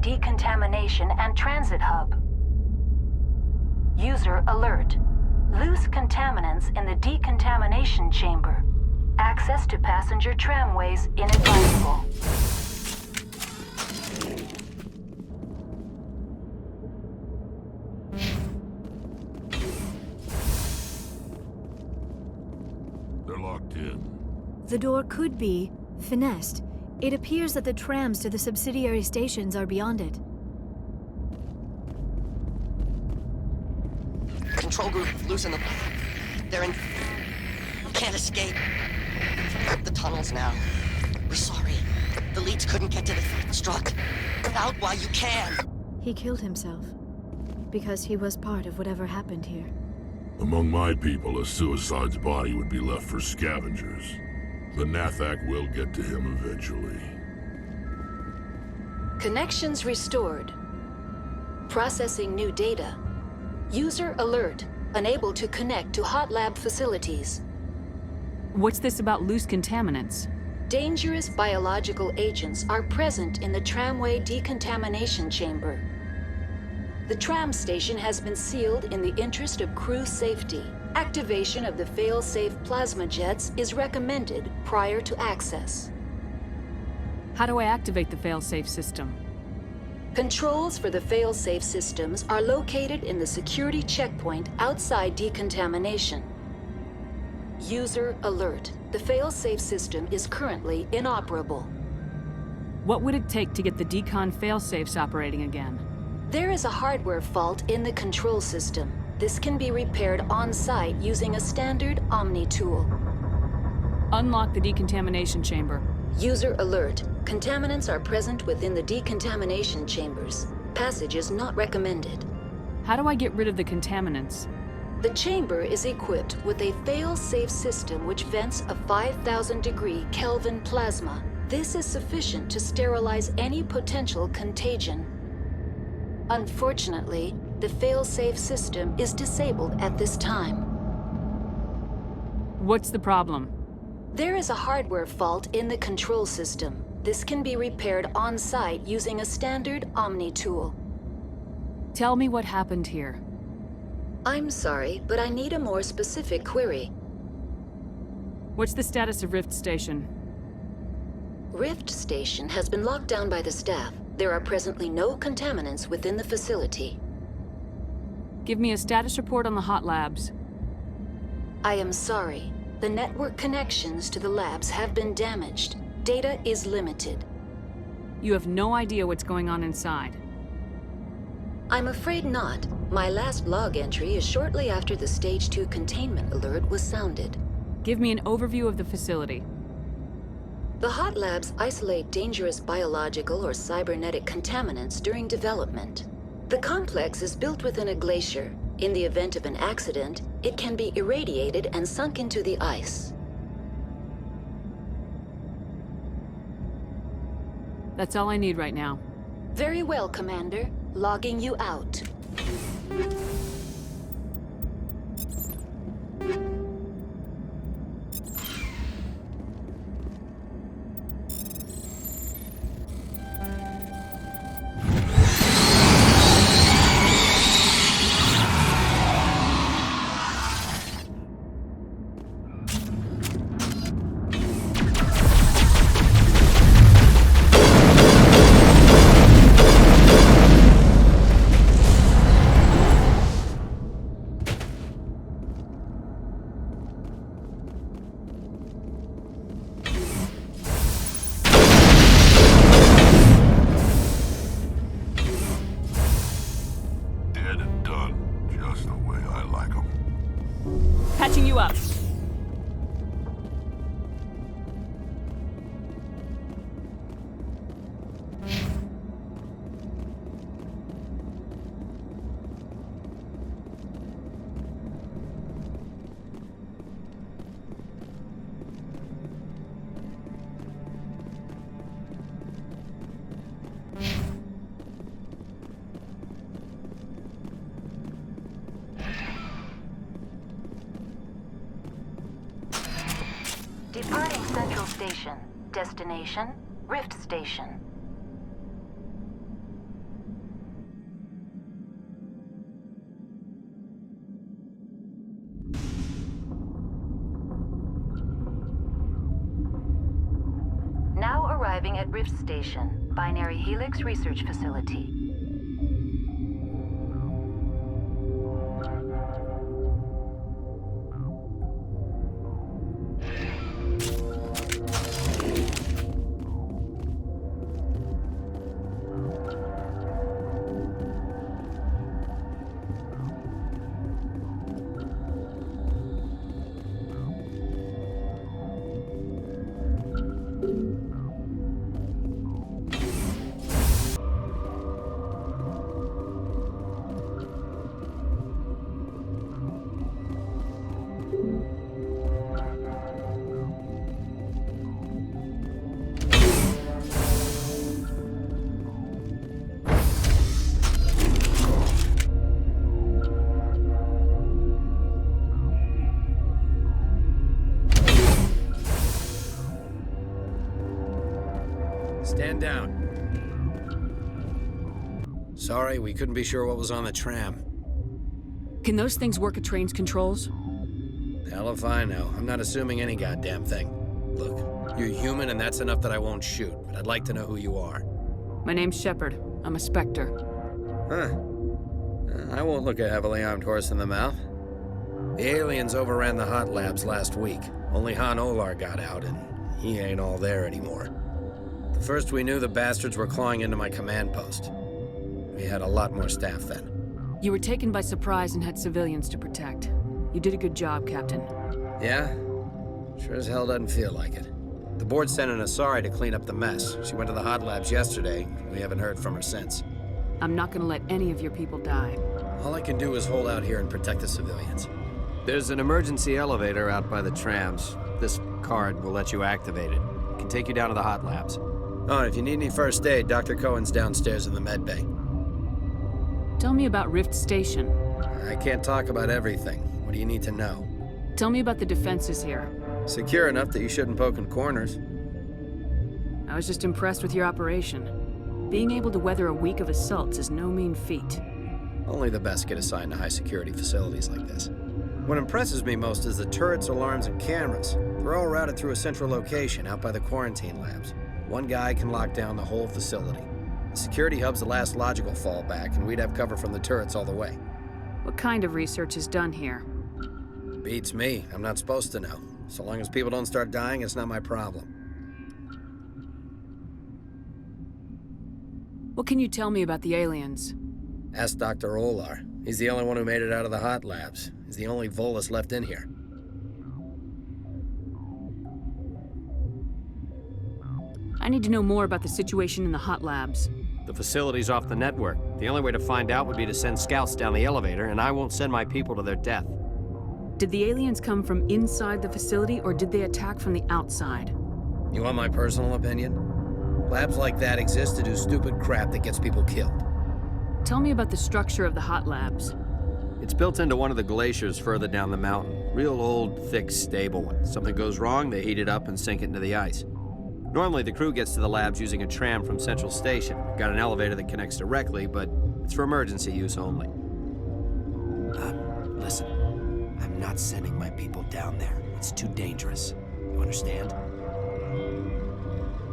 decontamination and transit hub. User alert. Loose contaminants in the decontamination chamber. Access to passenger tramways inadvisable. They're locked in. The door could be finessed. It appears that the trams to the subsidiary stations are beyond it. Control group, loosen them. They're in... Can't escape. The tunnels now. We're sorry. The leads couldn't get to the struck. Get out while you can. He killed himself. Because he was part of whatever happened here. Among my people, a suicide's body would be left for scavengers. The Nathak will get to him eventually. Connections restored. Processing new data. User alert. Unable to connect to hot lab facilities. What's this about loose contaminants? Dangerous biological agents are present in the tramway decontamination chamber. The tram station has been sealed in the interest of crew safety. Activation of the fail-safe plasma jets is recommended prior to access. How do I activate the fail-safe system? Controls for the fail-safe systems are located in the security checkpoint outside decontamination. User alert. The fail-safe system is currently inoperable. What would it take to get the decon fail-safes operating again? There is a hardware fault in the control system. This can be repaired on-site using a standard Omni tool. Unlock the decontamination chamber. User alert. Contaminants are present within the decontamination chambers. Passage is not recommended. How do I get rid of the contaminants? The chamber is equipped with a fail-safe system which vents a 5,000-degree Kelvin plasma. This is sufficient to sterilize any potential contagion. Unfortunately, the fail-safe system is disabled at this time. What's the problem? There is a hardware fault in the control system. This can be repaired on-site using a standard Omni tool. Tell me what happened here. I'm sorry, but I need a more specific query. What's the status of Rift Station? Rift Station has been locked down by the staff. There are presently no contaminants within the facility. Give me a status report on the hot labs. I am sorry. The network connections to the labs have been damaged. Data is limited. You have no idea what's going on inside. I'm afraid not. My last log entry is shortly after the Stage 2 containment alert was sounded. Give me an overview of the facility. The hot labs isolate dangerous biological or cybernetic contaminants during development. The complex is built within a glacier. In the event of an accident, it can be irradiated and sunk into the ice. That's all I need right now. Very well, Commander. Logging you out. Patching you up. Departing Central Station. Destination, Rift Station. arriving at Rift Station, Binary Helix Research Facility. Stand down. Sorry, we couldn't be sure what was on the tram. Can those things work at train's controls? Hell if I know. I'm not assuming any goddamn thing. Look, you're human and that's enough that I won't shoot, but I'd like to know who you are. My name's Shepard. I'm a Spectre. Huh. I won't look a heavily armed horse in the mouth. The aliens overran the hot labs last week. Only Han Olar got out, and he ain't all there anymore. The first we knew, the bastards were clawing into my command post. We had a lot more staff then. You were taken by surprise and had civilians to protect. You did a good job, Captain. Yeah? Sure as hell doesn't feel like it. The board sent an Asari to clean up the mess. She went to the hot labs yesterday. We haven't heard from her since. I'm not gonna let any of your people die. All I can do is hold out here and protect the civilians. There's an emergency elevator out by the trams. This card will let you activate it. It can take you down to the hot labs. Oh, and if you need any first aid, Dr. Cohen's downstairs in the med bay. Tell me about Rift Station. I can't talk about everything. What do you need to know? Tell me about the defenses here. Secure enough that you shouldn't poke in corners. I was just impressed with your operation. Being able to weather a week of assaults is no mean feat. Only the best get assigned to high-security facilities like this. What impresses me most is the turrets, alarms, and cameras. They're all routed through a central location out by the quarantine labs. One guy can lock down the whole facility. The security hub's the last logical fallback, and we'd have cover from the turrets all the way. What kind of research is done here? Beats me. I'm not supposed to know. So long as people don't start dying, it's not my problem. What can you tell me about the aliens? Ask Dr. Olar. He's the only one who made it out of the hot labs. He's the only Volus left in here. I need to know more about the situation in the hot labs. The facility's off the network. The only way to find out would be to send scouts down the elevator, and I won't send my people to their death. Did the aliens come from inside the facility, or did they attack from the outside? You want my personal opinion? Labs like that exist to do stupid crap that gets people killed. Tell me about the structure of the hot labs. It's built into one of the glaciers further down the mountain. Real old, thick, stable one. Something goes wrong, they heat it up and sink it into the ice. Normally, the crew gets to the labs using a tram from Central Station. We've got an elevator that connects directly, but it's for emergency use only. Listen. I'm not sending my people down there. It's too dangerous. You understand?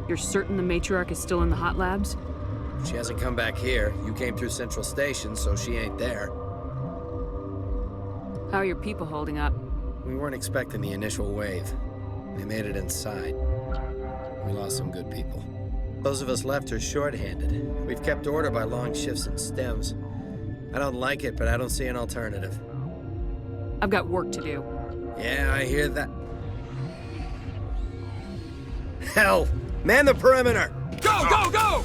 You're certain the matriarch is still in the hot labs? She hasn't come back here. You came through Central Station, so she ain't there. How are your people holding up? We weren't expecting the initial wave. They made it inside. We lost some good people. Those of us left are short-handed. We've kept order by long shifts and stems. I don't like it, but I don't see an alternative. I've got work to do. Yeah, I hear that. Hell! Man the perimeter! Go, go, go!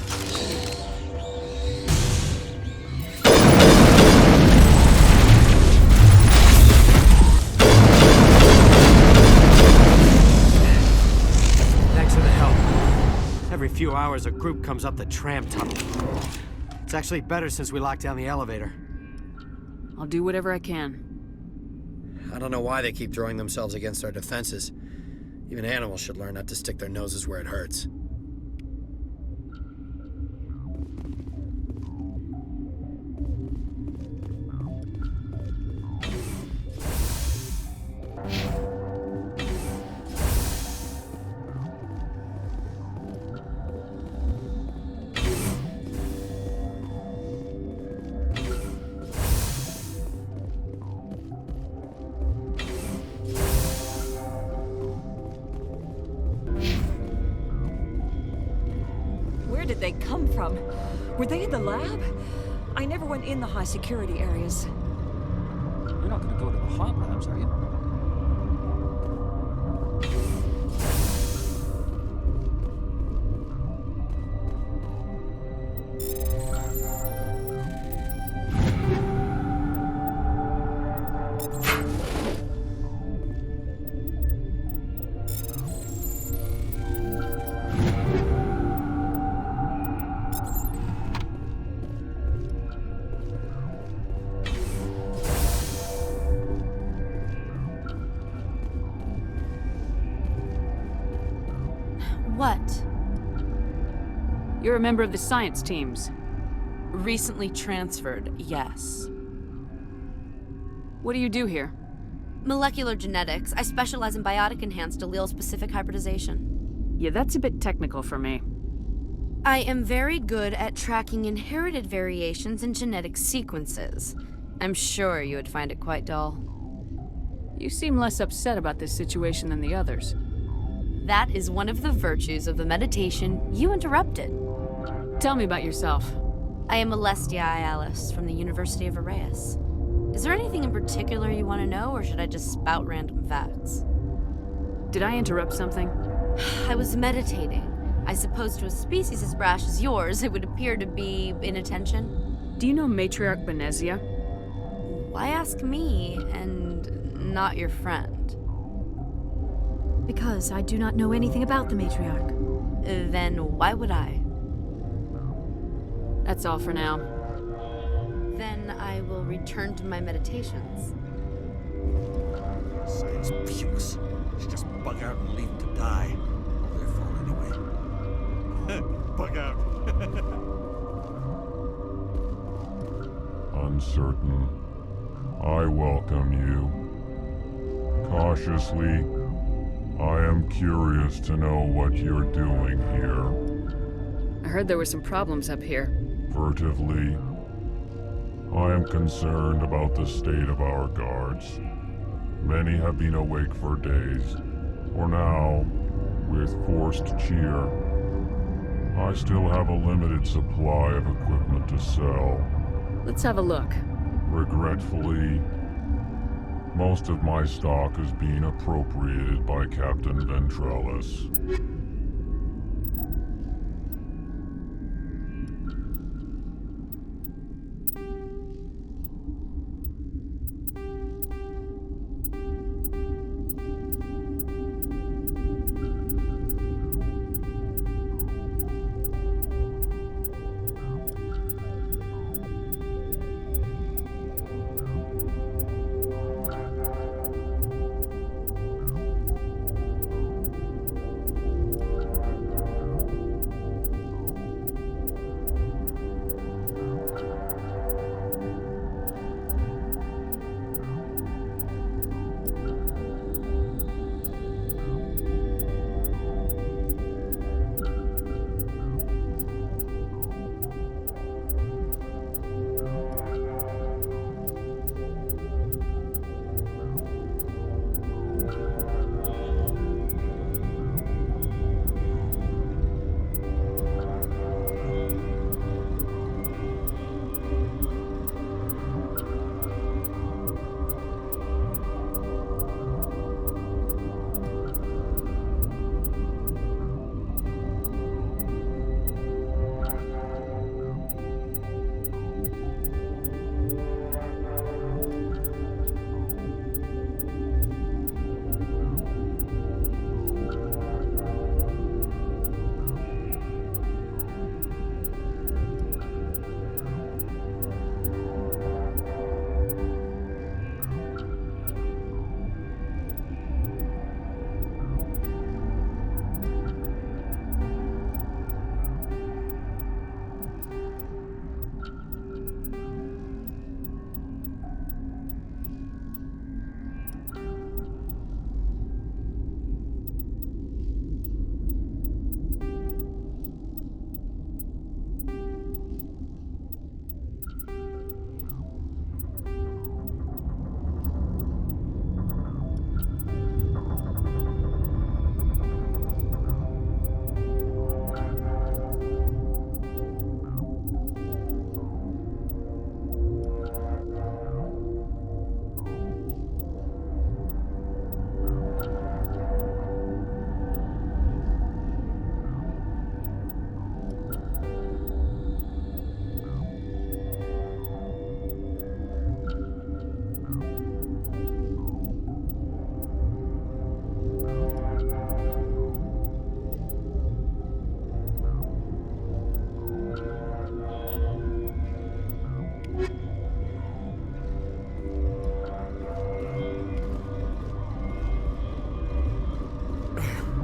Thanks for the help. Every few hours, a group comes up the tram tunnel. It's actually better since we locked down the elevator. I'll do whatever I can. I don't know why they keep throwing themselves against our defenses. Even animals should learn not to stick their noses where it hurts. did they come from? Were they in the lab? I never went in the high security areas. You're not gonna go to the hot labs, are you? What? You're a member of the science teams. Recently transferred, yes. What do you do here? Molecular genetics. I specialize in biotic-enhanced allele-specific hybridization. Yeah, that's a bit technical for me. I am very good at tracking inherited variations in genetic sequences. I'm sure you would find it quite dull. You seem less upset about this situation than the others. That is one of the virtues of the meditation you interrupted. Tell me about yourself. I am Alestia Alice from the University of Arraeus. Is there anything in particular you want to know, or should I just spout random facts? Did I interrupt something? I was meditating. I suppose to a species as brash as yours, it would appear to be inattention. Do you know Matriarch Benezia? Why ask me, and not your friend? Because I do not know anything about the Matriarch. Then why would I? That's all for now. Then I will return to my meditations. Science pukes. Should just bug out and leave to die. Their fault anyway. Bug out. Uncertain. I welcome you. Cautiously, I am curious to know what you're doing here. I heard there were some problems up here. Furtively, I am concerned about the state of our guards. Many have been awake for days, or now, with forced cheer. I still have a limited supply of equipment to sell. Let's have a look. Regretfully, most of my stock is being appropriated by Captain Ventrellis.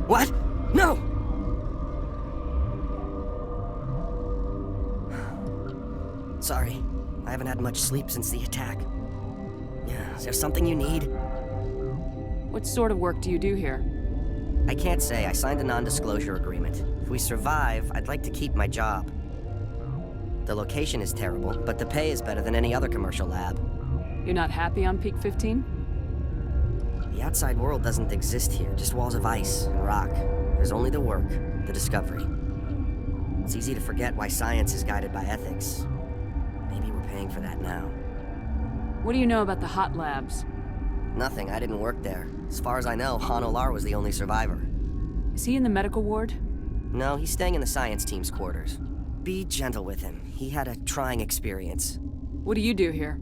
What? No! Sorry, I haven't had much sleep since the attack. Yeah, is there something you need? What sort of work do you do here? I can't say. I signed a non-disclosure agreement. If we survive, I'd like to keep my job. The location is terrible, but the pay is better than any other commercial lab. You're not happy on Peak 15? The outside world doesn't exist here, just walls of ice and rock. There's only the work, the discovery. It's easy to forget why science is guided by ethics. Maybe we're paying for that now. What do you know about the hot labs? Nothing, I didn't work there. As far as I know, Han Olar was the only survivor. Is he in the medical ward? No, he's staying in the science team's quarters. Be gentle with him. He had a trying experience. What do you do here?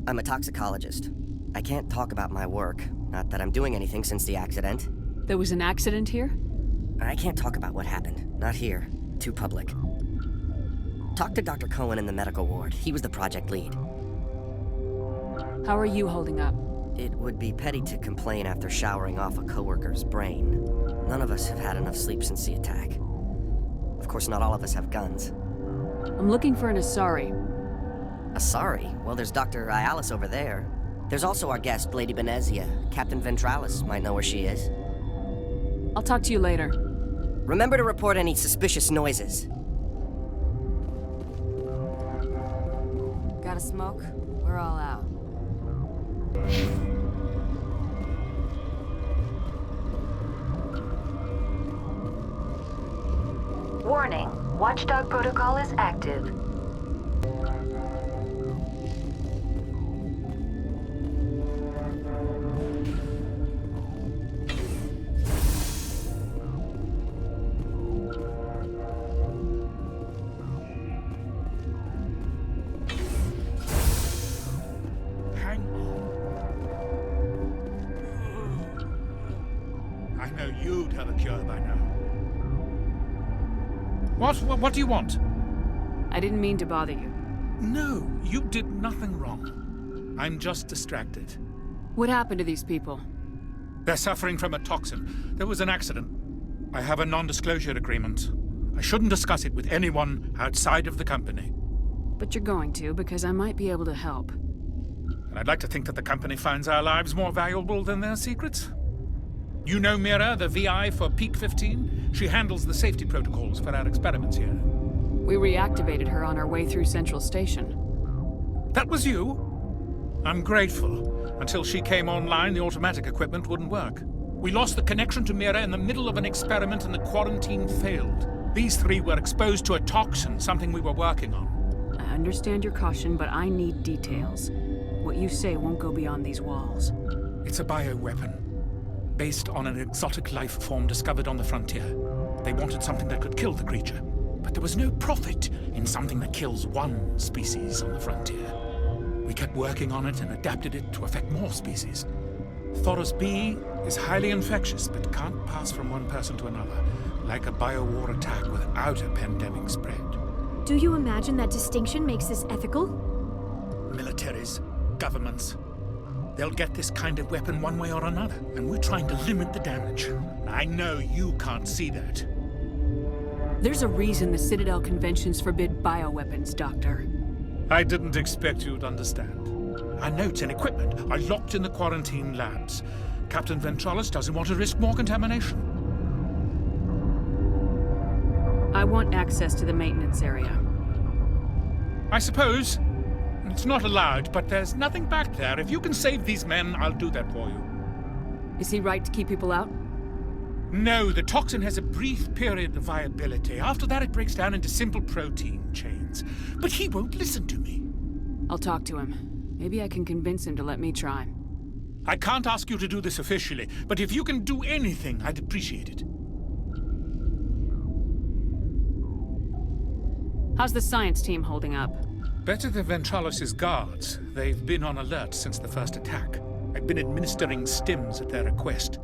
I'm a toxicologist. I can't talk about my work. Not that I'm doing anything since the accident. There was an accident here? I can't talk about what happened. Not here. Too public. Talk to Dr. Cohen in the medical ward. He was the project lead. How are you holding up? It would be petty to complain after showering off a coworker's brain. None of us have had enough sleep since the attack. Of course, not all of us have guns. I'm looking for an Asari. Asari? Well, there's Dr. Ayalis over there. There's also our guest, Lady Benezia. Captain Ventralis might know where she is. I'll talk to you later. Remember to report any suspicious noises. Got a smoke? We're all out. Warning, Watchdog protocol is active. I know you'd have a cure by now. What do you want? I didn't mean to bother you. No, you did nothing wrong. I'm just distracted. What happened to these people? They're suffering from a toxin. There was an accident. I have a non-disclosure agreement. I shouldn't discuss it with anyone outside of the company. But you're going to, because I might be able to help. And I'd like to think that the company finds our lives more valuable than their secrets. You know Mira, the VI for Peak 15? She handles the safety protocols for our experiments here. We reactivated her on our way through Central Station. That was you? I'm grateful. Until she came online, the automatic equipment wouldn't work. We lost the connection to Mira in the middle of an experiment and the quarantine failed. These three were exposed to a toxin, something we were working on. I understand your caution, but I need details. What you say won't go beyond these walls. It's a bioweapon, based on an exotic life form discovered on the frontier. They wanted something that could kill the creature, but there was no profit in something that kills one species on the frontier. We kept working on it and adapted it to affect more species. Thoros B is highly infectious, but can't pass from one person to another, like a biowar attack without a pandemic spread. Do you imagine that distinction makes this ethical? Militaries, governments, they'll get this kind of weapon one way or another, and we're trying to limit the damage. I know you can't see that. There's a reason the Citadel conventions forbid bioweapons, Doctor. I didn't expect you'd understand. Our notes and equipment are locked in the quarantine labs. Captain Ventralis doesn't want to risk more contamination. I want access to the maintenance area. I suppose. It's not allowed, but there's nothing back there. If you can save these men, I'll do that for you. Is he right to keep people out? No, the toxin has a brief period of viability. After that, it breaks down into simple protein chains. But he won't listen to me. I'll talk to him. Maybe I can convince him to let me try. I can't ask you to do this officially, but if you can do anything, I'd appreciate it. How's the science team holding up? Better than Ventralis' guards. They've been on alert since the first attack. I've been administering stims at their request.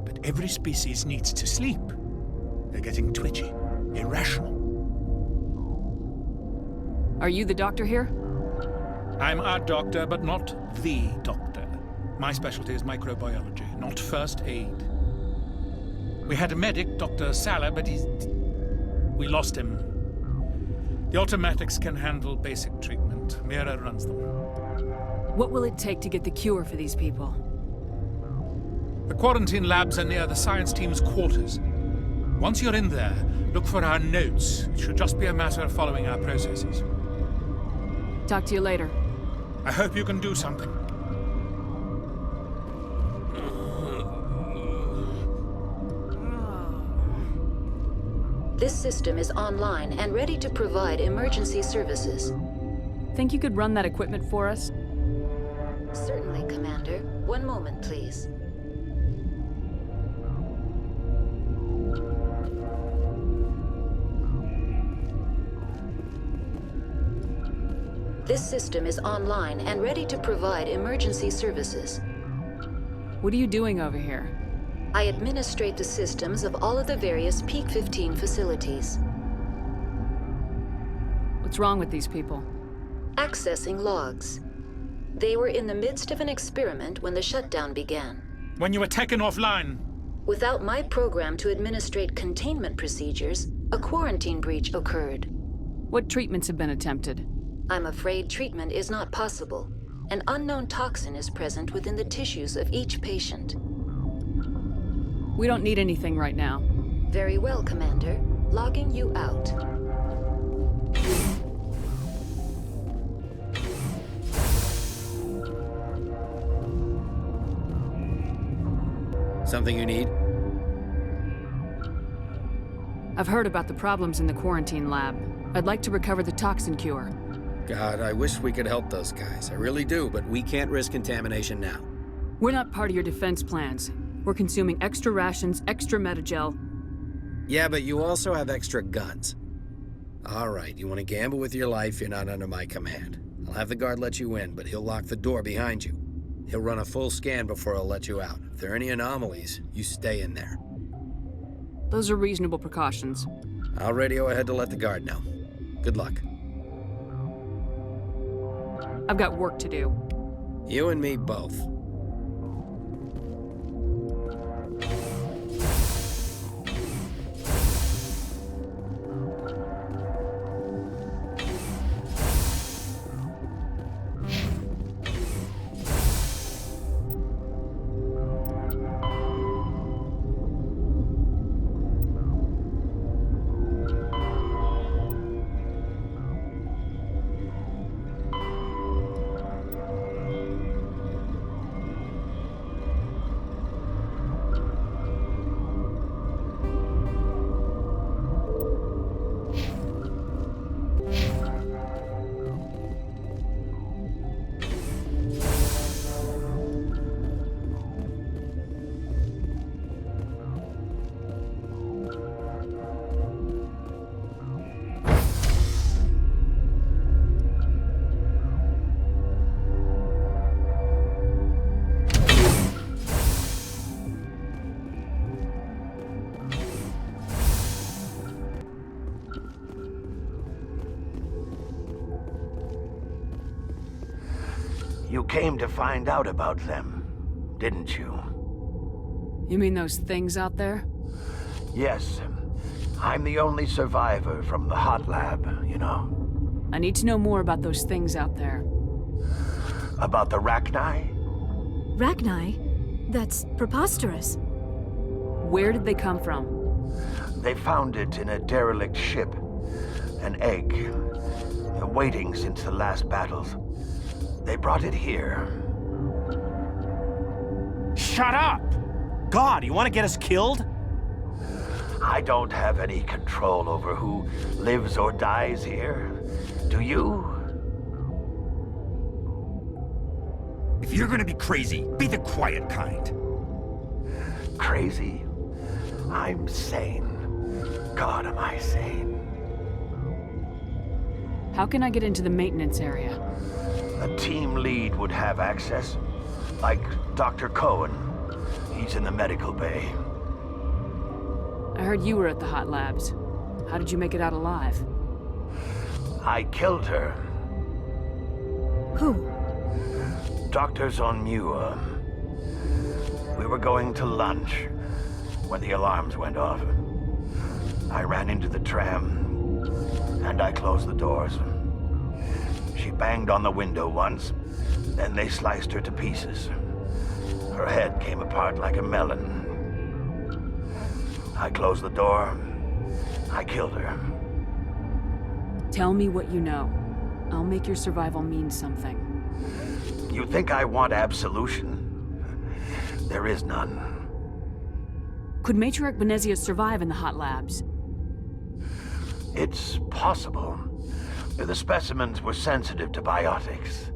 But every species needs to sleep. They're getting twitchy, irrational. Are you the doctor here? I'm a doctor, but not the doctor. My specialty is microbiology, not first aid. We had a medic, Dr. Sala, but we lost him. The automatics can handle basic treatment. Mira runs them. What will it take to get the cure for these people? The quarantine labs are near the science team's quarters. Once you're in there, look for our notes. It should just be a matter of following our processes. Talk to you later. I hope you can do something. This system is online and ready to provide emergency services. Think you could run that equipment for us? Certainly, Commander. One moment, please. This system is online and ready to provide emergency services. What are you doing over here? I administrate the systems of all of the various Peak 15 facilities. What's wrong with these people? Accessing logs. They were in the midst of an experiment when the shutdown began. When you were taken offline. Without my program to administrate containment procedures, a quarantine breach occurred. What treatments have been attempted? I'm afraid treatment is not possible. An unknown toxin is present within the tissues of each patient. We don't need anything right now. Very well, Commander. Logging you out. Something you need? I've heard about the problems in the quarantine lab. I'd like to recover the toxin cure. God, I wish we could help those guys. I really do, but we can't risk contamination now. We're not part of your defense plans. We're consuming extra rations, extra metagel. Yeah, but you also have extra guns. All right, you want to gamble with your life, you're not under my command. I'll have the guard let you in, but he'll lock the door behind you. He'll run a full scan before he'll let you out. If there are any anomalies, you stay in there. Those are reasonable precautions. I'll radio ahead to let the guard know. Good luck. I've got work to do. You and me both. You came to find out about them, didn't you? You mean those things out there? Yes. I'm the only survivor from the hot lab, you know. I need to know more about those things out there. About the Rachni? Rachni? That's preposterous. Where did they come from? They found it in a derelict ship. An egg. Waiting since the last battles. They brought it here. Shut up! God, you want to get us killed? I don't have any control over who lives or dies here. Do you? If you're gonna be crazy, be the quiet kind. Crazy? I'm sane. God, am I sane. How can I get into the maintenance area? A team lead would have access. Like Dr. Cohen. He's in the medical bay. I heard you were at the hot labs. How did you make it out alive? I killed her. Who? Doctors on Mira. We were going to lunch. when the alarms went off. I ran into the tram, and I closed the doors. She banged on the window once, then they sliced her to pieces. Her head came apart like a melon. I closed the door. I killed her. Tell me what you know. I'll make your survival mean something. You think I want absolution? There is none. Could Matriarch Benezia survive in the hot labs? It's possible. The specimens were sensitive to biotics.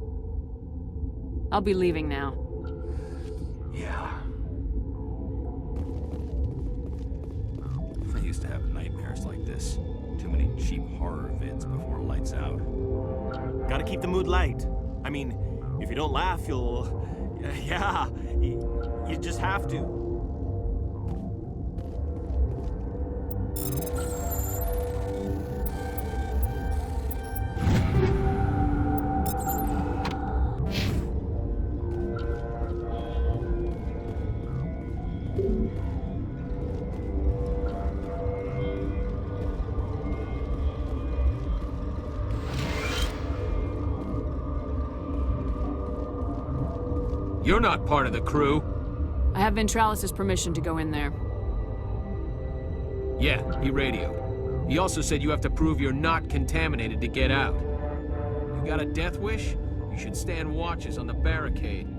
I'll be leaving now. Yeah. I used to have nightmares like this. Too many cheap horror vids before lights out. Gotta keep the mood light. I mean, if you don't laugh, you'll... Yeah, you just have to. You're not part of the crew. I have Ventralis' permission to go in there. Yeah, he radioed. He also said you have to prove you're not contaminated to get out. You got a death wish? You should stand watches on the barricade.